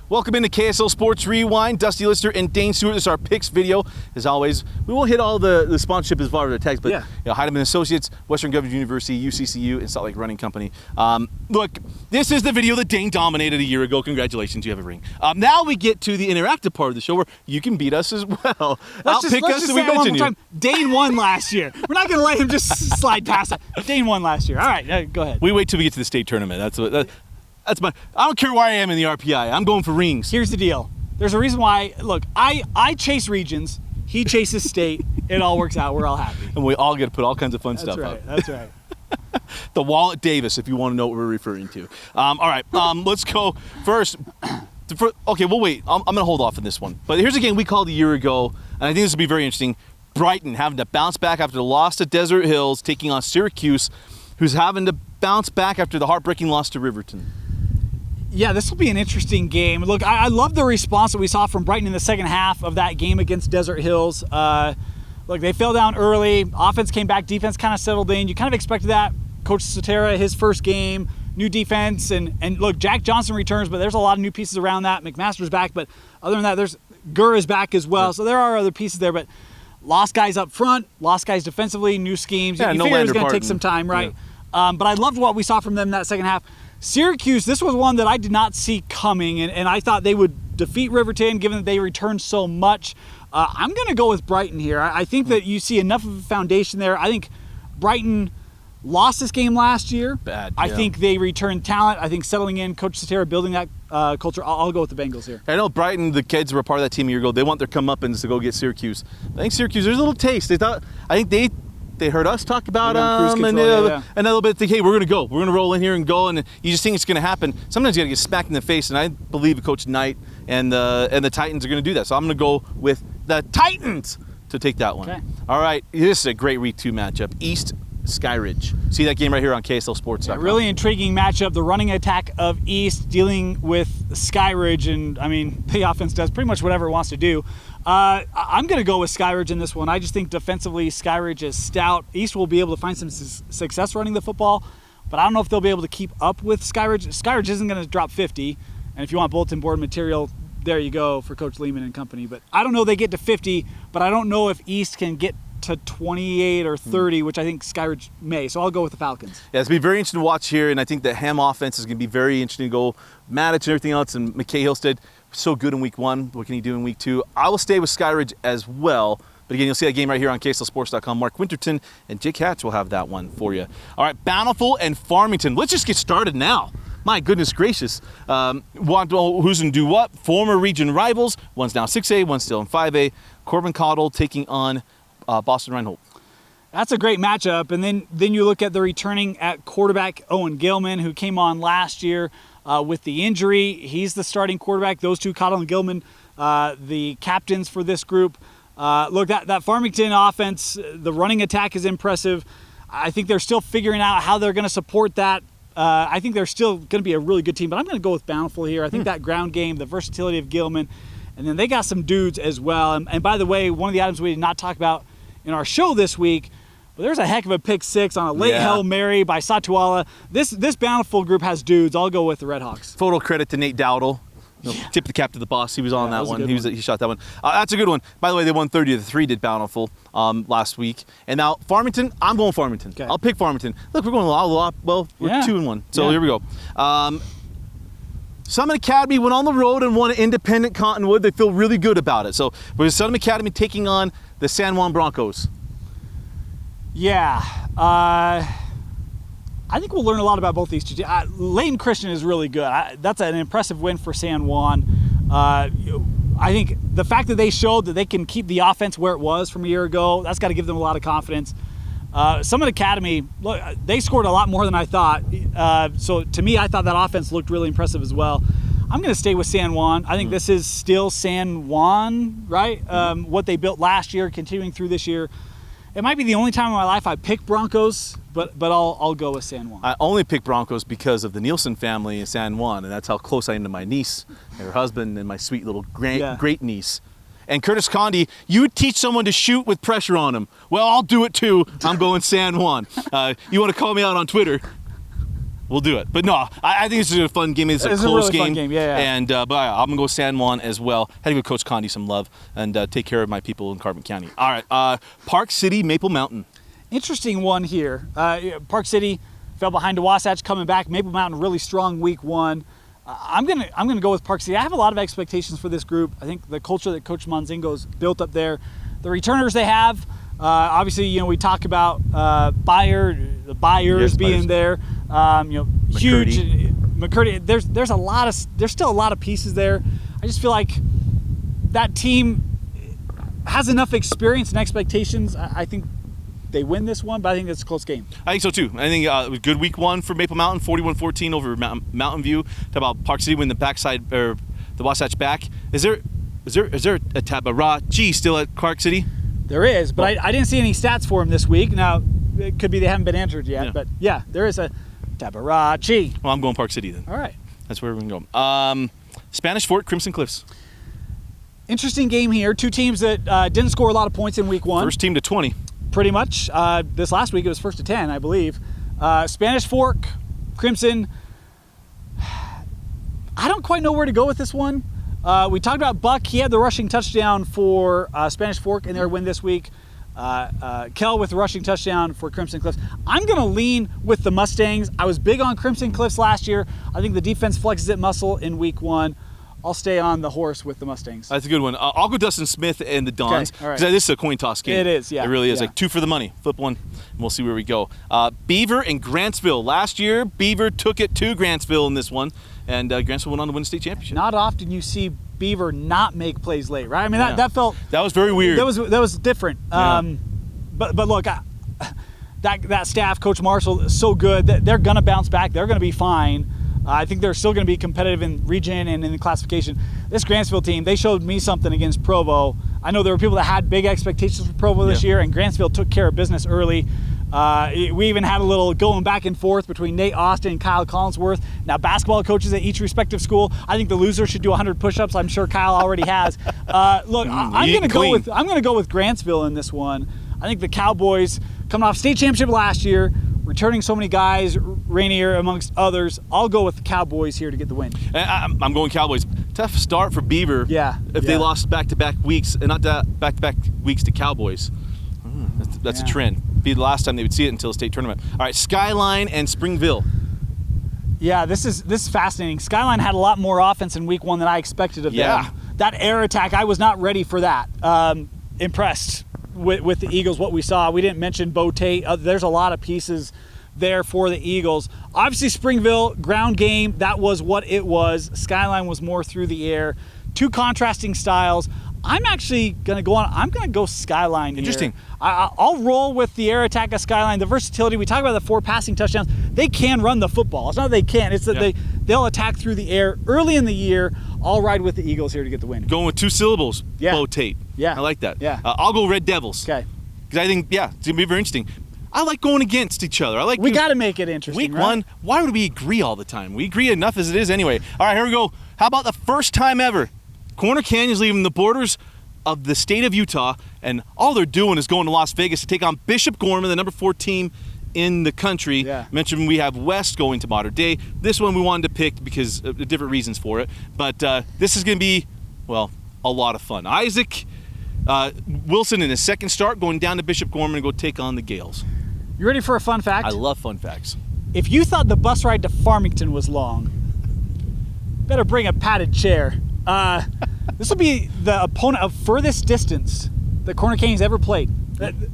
Welcome into KSL Sports Rewind. Dusty Lister and Dane Stewart. This is our picks video. As always, we won't hit all the sponsorship as far as the text, but Heidemann Associates, Western Governors University, UCCU, and Salt Lake Running Company. Look, this is the video that Dane dominated a year ago. Congratulations, you have a ring. Now we get to the interactive part of the show where you can beat us as well. Let's just say it one more time. Dane won last year. We're not going to let him just slide past it. Dane won last year. All right, go ahead. We wait till we get to the state tournament. That's my. I don't care where I am in the RPI. I'm going for rings. Here's the deal. There's a reason why. Look, I chase regions. He chases state. It all works out. We're all happy. And we all get to put all kinds of fun stuff up. That's right. The Wallet Davis, if you want to know what we're referring to. All right. Let's go first. Okay, we'll wait. I'm going to hold off on this one. But here's a game we called a year ago, and I think this will be very interesting. Brighton having to bounce back after the loss to Desert Hills, taking on Syracuse, who's having to bounce back after the heartbreaking loss to Riverton. Yeah, this will be an interesting game. Look, I love the response that we saw from Brighton in the second half of that game against Desert Hills. Look, they fell down early. Offense came back. Defense kind of settled in. You kind of expected that. Coach Sotera, his first game, new defense. And look, Jack Johnson returns, but there's a lot of new pieces around that. McMaster's back, but other than that, there's Gurr is back as well. Yeah. So there are other pieces there, but lost guys up front, lost guys defensively, new schemes. Yeah, you figure it was going to take some time, right? Yeah. But I loved what we saw from them in that second half. Syracuse, this was one that I did not see coming, and I thought they would defeat Riverton, given that they returned so much. I'm going to go with Brighton here. I think that you see enough of a foundation there. I think Brighton lost this game last year. I think they returned talent. I think settling in, Coach Sotera building that culture. I'll go with the Bengals here. I know Brighton, the kids were a part of that team a year ago. They want their comeuppance to go get Syracuse. I think Syracuse, there's a little taste. I think they heard us talk about them and a little bit think, hey, we're going to roll in here and go, and you just think it's going to happen. Sometimes you got to get smacked in the face, and I believe Coach Knight and the Titans are going to do that. So I'm going to go with the Titans to take that one. Okay. All right, this is a great Week 2 matchup. East Skyridge. See that game right here on KSL Sports. Yeah, really intriguing matchup. The running attack of East dealing with Skyridge, and I mean, the offense does pretty much whatever it wants to do. I'm going to go with Skyridge in this one. I just think defensively Skyridge is stout. East will be able to find some success running the football, but I don't know if they'll be able to keep up with Skyridge. Skyridge isn't going to drop 50, and if you want bulletin board material, there you go for Coach Lehman and company. But I don't know they get to 50, but I don't know if East can get to 28 or 30, which I think Skyridge may. So I'll go with the Falcons. Yeah, it's going to be very interesting to watch here, and I think the Ham offense is going to be very interesting to go. Matic and everything else, and McKay Hillstead, so good in Week 1. What can he do in Week 2? I will stay with Skyridge as well. But again, you'll see that game right here on KSLSports.com. Mark Winterton and Jake Hatch will have that one for you. All right, Bountiful and Farmington. Let's just get started now. My goodness gracious. Who's going to do what? Former region rivals. One's now 6A, one's still in 5A. Corbin Cottle taking on Boston Reinhold. That's a great matchup. And then you look at the returning at quarterback Owen Gilman, who came on last year with the injury. He's the starting quarterback. Those two, Cottle and Gilman, the captains for this group. Look, that Farmington offense, the running attack is impressive. I think they're still figuring out how they're going to support that. I think they're still going to be a really good team, but I'm going to go with Bountiful here. I think that ground game, the versatility of Gilman, and then they got some dudes as well. And by the way, one of the items we did not talk about in our show this week, but there's a heck of a pick six on a late Hail Mary by Satuala. This Bountiful group has dudes. I'll go with the Red Hawks. Photo credit to Nate Dowdle. Tip the cap to the boss. He was on that one. He shot that one. That's a good one. By the way, they won 30-3, did Bountiful last week. And now Farmington, I'm going Farmington. Okay. I'll pick Farmington. Look, we're going a lot. Well, we're 2-1. So here we go. Summit Academy went on the road and won Independent Cottonwood. They feel really good about it. So with Summit Academy taking on the San Juan Broncos. Yeah. I think we'll learn a lot about both these two teams. Layton Christian is really good. That's an impressive win for San Juan. I think the fact that they showed that they can keep the offense where it was from a year ago, that's got to give them a lot of confidence. Summit Academy, look, they scored a lot more than I thought. So to me, I thought that offense looked really impressive as well. I'm going to stay with San Juan. I think this is still San Juan, right? What they built last year, continuing through this year. It might be the only time in my life I pick Broncos, but I'll go with San Juan. I only pick Broncos because of the Nielsen family in San Juan, and that's how close I am to my niece and her husband and my sweet little great niece. And Curtis Condi, you would teach someone to shoot with pressure on him. Well, I'll do it too. I'm going San Juan. You want to call me out on Twitter? We'll do it. But no, I think it's a fun game. It's a close really game. Fun game. Yeah. And but I'm gonna go San Juan as well. Had to give Coach Condi some love and take care of my people in Carbon County. All right, Park City, Maple Mountain. Interesting one here. Park City fell behind to Wasatch, coming back. Maple Mountain really strong week 1. I'm gonna go with Park City. I have a lot of expectations for this group. I think the culture that Coach Monzingo's built up there, the returners they have. Obviously, we talk about the Byers being there. Huge McCurdy. There's still a lot of pieces there. I just feel like that team has enough experience and expectations. I think they win this one, but I think it's a close game. I think so too. I think it was good week 1 for Maple Mountain, 41-14 over Mountain View. Talk about Park City win the backside or the Wasatch back. Is there a Tabarachi still at Park City? There is, but I didn't see any stats for him this week. Now, it could be they haven't been entered yet, but yeah, there is a Tabarachi. Well, I'm going Park City then. All right. That's where we're going to go. Spanish Fort, Crimson Cliffs. Interesting game here. Two teams that didn't score a lot of points in week 1. First team to 20. Pretty much. This last week it was first to 10, I believe. Spanish Fork, Crimson. I don't quite know where to go with this one. We talked about Buck. He had the rushing touchdown for Spanish Fork in their win this week. Kel with the rushing touchdown for Crimson Cliffs. I'm going to lean with the Mustangs. I was big on Crimson Cliffs last year. I think the defense flexes its muscle in week 1. I'll stay on the horse with the Mustangs. That's a good one. I'll go Dustin Smith and the Dons. Okay, all right. This is a coin toss game. It is, yeah. It really is. Yeah. Like 2 for the money. Flip one, and we'll see where we go. Beaver and Grantsville. Last year, Beaver took it to Grantsville in this one, and Grantsville went on to win the state championship. Not often you see Beaver not make plays late, right? I mean, that felt... That was very weird. That was different. Yeah. But look, that staff, Coach Marshall, is so good that they're going to bounce back. They're going to be fine. I think they're still going to be competitive in region and in the classification. This Grantsville team, they showed me something against Provo. I know there were people that had big expectations for Provo this year, and Grantsville took care of business early. We even had a little going back and forth between Nate Austin and Kyle Collinsworth. Now, basketball coaches at each respective school, I think the loser should do 100 push-ups. I'm sure Kyle already has. Look, I'm going to go with Grantsville in this one. I think the Cowboys, coming off state championship last year, returning so many guys, Rainier amongst others, I'll go with the Cowboys here to get the win. I'm going Cowboys. Tough start for Beaver. If they lost back-to-back weeks, and not back-to-back weeks to Cowboys. That's a trend. Be the last time they would see it until the state tournament. All right, Skyline and Springville. Yeah, this is fascinating. Skyline had a lot more offense in week 1 than I expected of them. That air attack, I was not ready for that. Impressed with the Eagles, what we saw. We didn't mention Bo Tate. There's a lot of pieces there for the Eagles. Obviously, Springville, ground game, that was what it was. Skyline was more through the air. 2 contrasting styles. I'm actually going to go on. I'm going to go Skyline here. Interesting. I'll roll with the air attack of Skyline. The versatility, we talk about the 4 passing touchdowns. They can run the football. It's not that they can't. It's that they'll attack through the air early in the year. I'll ride with the Eagles here to get the win. Going with 2 syllables, Bo Tate. Yeah. I like that. Yeah. I'll go Red Devils. Okay. Because I think, it's going to be very interesting. I like going against each other. We got to make it interesting, Week 1, why would we agree all the time? We agree enough as it is anyway. All right, here we go. How about the first time ever? Corner Canyon's leaving the borders of the state of Utah, and all they're doing is going to Las Vegas to take on Bishop Gorman, the number 4 team in the country. Mentioned we have West going to Modern Day. This one we wanted to pick because of different reasons for it, but this is going to be, well, a lot of fun. Isaac Wilson in his second start going down to Bishop Gorman and go take on the Gales. You ready for a fun fact? I love fun facts. If you thought the bus ride to Farmington was long, better bring a padded chair. This will be the opponent of furthest distance that Corner Canyon's ever played.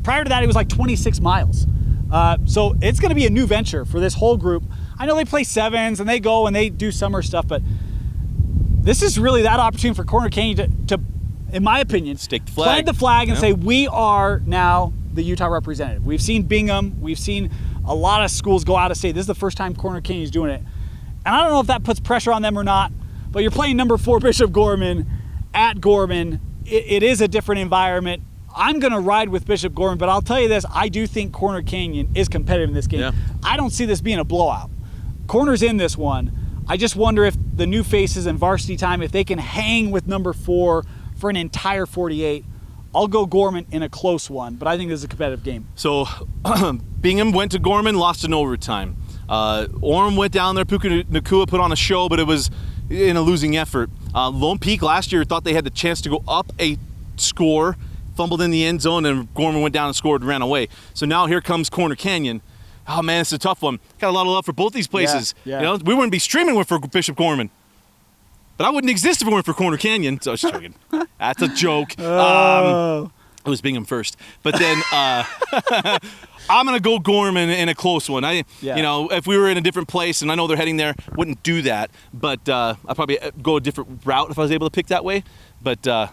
Prior to that, it was like 26 miles. So it's going to be a new venture for this whole group. I know they play 7s and they go and they do summer stuff, but this is really that opportunity for Corner Canyon to in my opinion, stake the flag. Plant the flag and say, we are now the Utah representative. We've seen Bingham. We've seen a lot of schools go out of state. This is the first time Corner Canyon's doing it. And I don't know if that puts pressure on them or not, but you're playing number 4 Bishop Gorman at Gorman. It is a different environment. I'm going to ride with Bishop Gorman, but I'll tell you this, I do think Corner Canyon is competitive in this game. Yeah. I don't see this being a blowout. Corner's in this one. I just wonder if the new faces and varsity time, if they can hang with number 4 for an entire 48. I'll go Gorman in a close one, but I think this is a competitive game. So Bingham went to Gorman, lost in overtime. Orem went down there. Puka Nakua put on a show, but it was in a losing effort. Lone Peak last year thought they had the chance to go up a score, fumbled in the end zone, and Gorman went down and scored and ran away. So now here comes Corner Canyon. Oh man, it's a tough one. Got a lot of love for both these places. Yeah. You know, we wouldn't be streaming for Bishop Gorman, but I wouldn't exist if it weren't for Corner Canyon. So I was just joking. That's a joke. It was Bingham first, but then I'm gonna go Gorman in a close one. You know, if we were in a different place, and I know they're heading there, wouldn't do that. But I'd probably go a different route if I was able to pick that way. But yeah,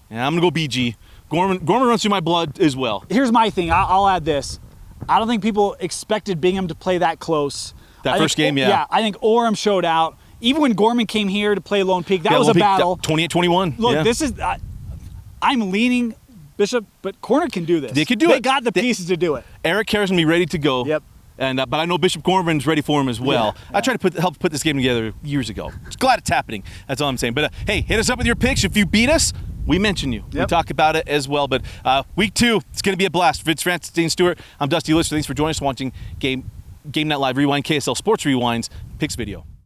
I'm gonna go BG. Gorman runs through my blood as well. Here's my thing. I'll add this. I don't think people expected Bingham to play that close. That first game, yeah. Yeah, I think Orem showed out. Even when Gorman came here to play Lone Peak, that was a battle. 28-21. Look, this is. I'm leaning Bishop, but Corner can do this. They could do it. They got the pieces to do it. Eric Harris gonna be ready to go. Yep. And but I know Bishop Gorman's ready for him as well. I tried to help put this game together years ago. Just glad it's happening. That's all I'm saying. But hey, hit us up with your picks. If you beat us, we mention you. We talk about it as well. But week 2, it's going to be a blast. Vince Francis, Dean Stewart. I'm Dusty Lister. Thanks for joining us watching Game Night Live Rewind, KSL Sports Rewinds, picks video.